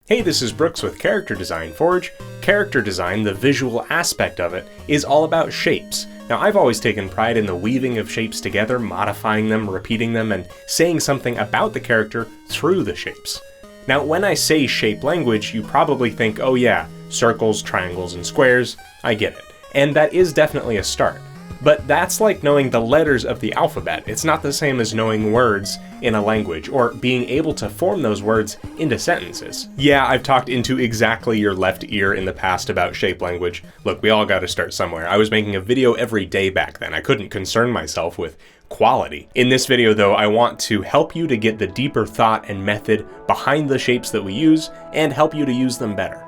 Hey, this is Brooks with Character Design Forge. Character design, the visual aspect of it, is all about shapes. Now, I've always taken pride in the weaving of shapes together, modifying them, repeating them, and saying something about the character through the shapes. Now, when I say shape language, you probably think, oh yeah, circles, triangles, and squares. I get it. And that is definitely a start. But that's like knowing the letters of the alphabet. It's not the same as knowing words in a language, or being able to form those words into sentences. Yeah, I've talked into exactly your left ear in the past about shape language. Look, we all gotta start somewhere. I was making a video every day back then. I couldn't concern myself with quality. In this video though, I want to help you to get the deeper thought and method behind the shapes that we use, and help you to use them better.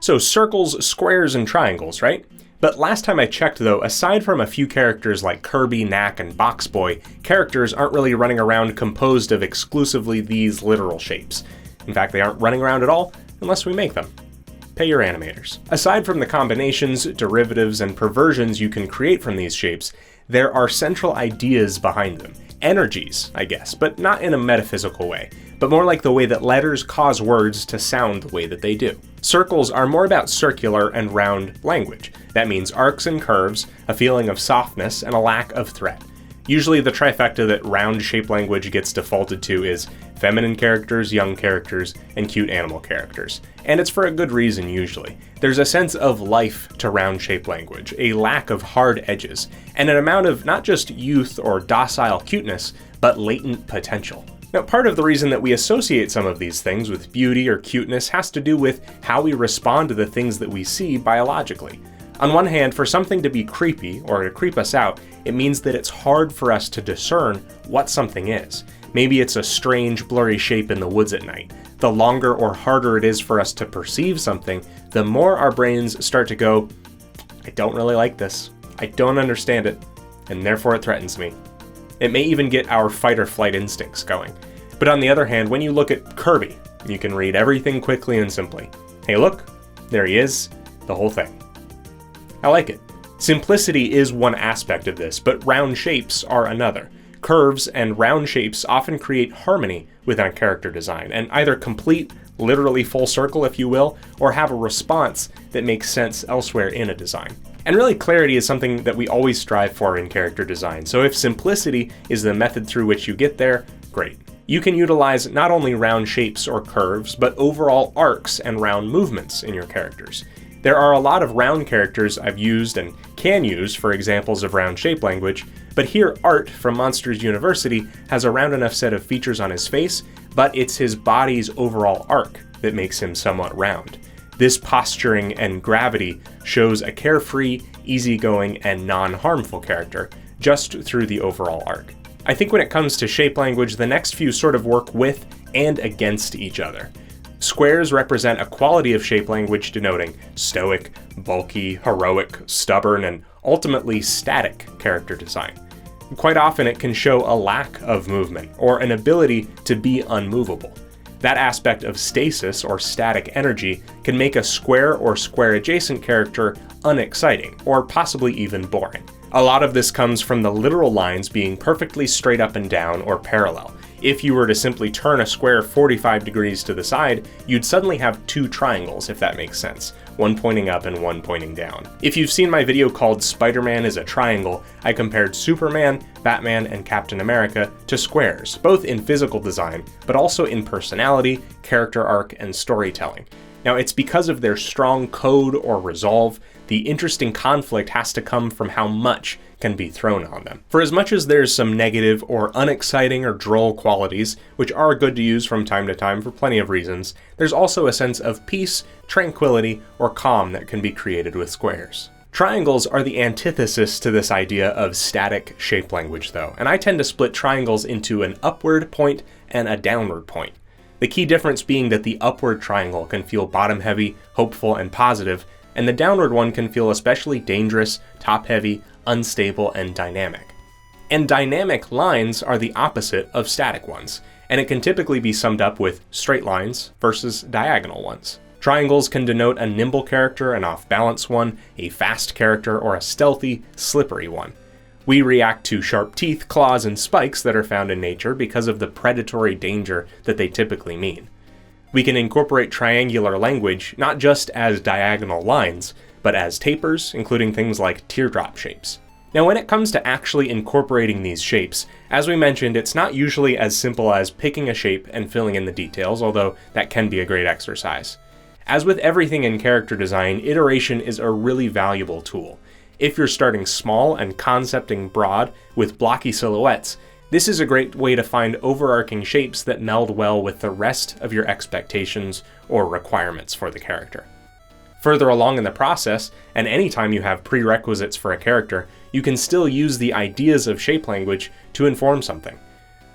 So circles, squares, and triangles, right? But last time I checked though, aside from a few characters like Kirby, Knack, and Box Boy, characters aren't really running around composed of exclusively these literal shapes. In fact, they aren't running around at all unless we make them. Pay your animators. Aside from the combinations, derivatives, and perversions you can create from these shapes, there are central ideas behind them. Energies, I guess, but not in a metaphysical way, but more like the way that letters cause words to sound the way that they do. Circles are more about circular and round language. That means arcs and curves, a feeling of softness, and a lack of threat. Usually the trifecta that round shape language gets defaulted to is feminine characters, young characters, and cute animal characters. And it's for a good reason usually. There's a sense of life to round shape language, a lack of hard edges, and an amount of not just youth or docile cuteness, but latent potential. Now, part of the reason that we associate some of these things with beauty or cuteness has to do with how we respond to the things that we see biologically. On one hand, for something to be creepy or to creep us out, it means that it's hard for us to discern what something is. Maybe it's a strange, blurry shape in the woods at night. The longer or harder it is for us to perceive something, the more our brains start to go, I don't really like this. I don't understand it, and therefore it threatens me. It may even get our fight or flight instincts going. But on the other hand, when you look at Kirby, you can read everything quickly and simply. Hey look, there he is, the whole thing. I like it. Simplicity is one aspect of this, but round shapes are another. Curves and round shapes often create harmony within character design, and either complete, literally full circle if you will, or have a response that makes sense elsewhere in a design. And really, clarity is something that we always strive for in character design, so if simplicity is the method through which you get there, great. You can utilize not only round shapes or curves, but overall arcs and round movements in your characters. There are a lot of round characters I've used and can use for examples of round shape language, but here Art from Monsters University has a round enough set of features on his face, but it's his body's overall arc that makes him somewhat round. This posturing and gravity shows a carefree, easygoing, and non-harmful character, just through the overall arc. I think when it comes to shape language, the next few sort of work with and against each other. Squares represent a quality of shape language denoting stoic, bulky, heroic, stubborn, and ultimately static character design. Quite often it can show a lack of movement, or an ability to be unmovable. That aspect of stasis or static energy can make a square or square-adjacent character unexciting, or possibly even boring. A lot of this comes from the literal lines being perfectly straight up and down or parallel. If you were to simply turn a square 45 degrees to the side, you'd suddenly have two triangles, if that makes sense, one pointing up and one pointing down. If you've seen my video called Spider-Man is a Triangle, I compared Superman, Batman, and Captain America to squares, both in physical design, but also in personality, character arc, and storytelling. Now, it's because of their strong code or resolve. The interesting conflict has to come from how much can be thrown on them. For as much as there's some negative or unexciting or droll qualities, which are good to use from time to time for plenty of reasons, there's also a sense of peace, tranquility, or calm that can be created with squares. Triangles are the antithesis to this idea of static shape language though, and I tend to split triangles into an upward point and a downward point. The key difference being that the upward triangle can feel bottom-heavy, hopeful, and positive, and the downward one can feel especially dangerous, top-heavy, unstable, and dynamic. And dynamic lines are the opposite of static ones, and it can typically be summed up with straight lines versus diagonal ones. Triangles can denote a nimble character, an off-balance one, a fast character, or a stealthy, slippery one. We react to sharp teeth, claws, and spikes that are found in nature because of the predatory danger that they typically mean. We can incorporate triangular language not just as diagonal lines, but as tapers, including things like teardrop shapes. Now, when it comes to actually incorporating these shapes, as we mentioned, it's not usually as simple as picking a shape and filling in the details, although that can be a great exercise. As with everything in character design, iteration is a really valuable tool. If you're starting small and concepting broad with blocky silhouettes, this is a great way to find overarching shapes that meld well with the rest of your expectations or requirements for the character. Further along in the process, and anytime you have prerequisites for a character, you can still use the ideas of shape language to inform something.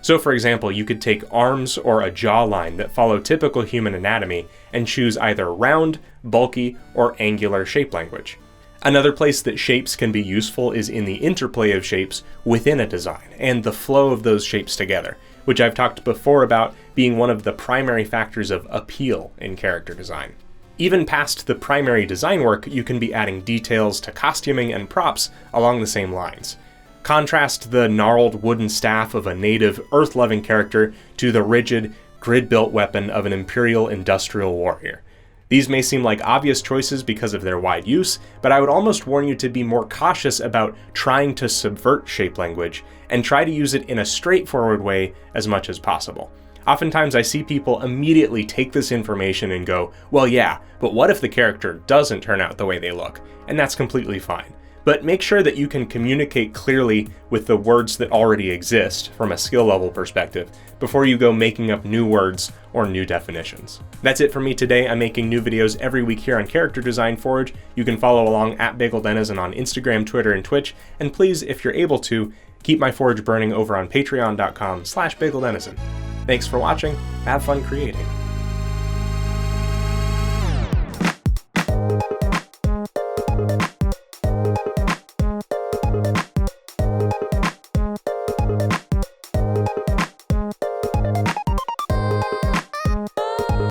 So for example, you could take arms or a jawline that follow typical human anatomy and choose either round, bulky, or angular shape language. Another place that shapes can be useful is in the interplay of shapes within a design and the flow of those shapes together, which I've talked before about being one of the primary factors of appeal in character design. Even past the primary design work, you can be adding details to costuming and props along the same lines. Contrast the gnarled wooden staff of a native, earth-loving character to the rigid, grid-built weapon of an imperial industrial warrior. These may seem like obvious choices because of their wide use, but I would almost warn you to be more cautious about trying to subvert shape language and try to use it in a straightforward way as much as possible. Oftentimes I see people immediately take this information and go, well yeah, but what if the character doesn't turn out the way they look? And that's completely fine. But make sure that you can communicate clearly with the words that already exist from a skill level perspective before you go making up new words or new definitions. That's it for me today. I'm making new videos every week here on Character Design Forge. You can follow along at BagelDenizen on Instagram, Twitter, and Twitch. And please, if you're able to, keep my forge burning over on patreon.com/BagelDenizen. Thanks for watching. Have fun creating.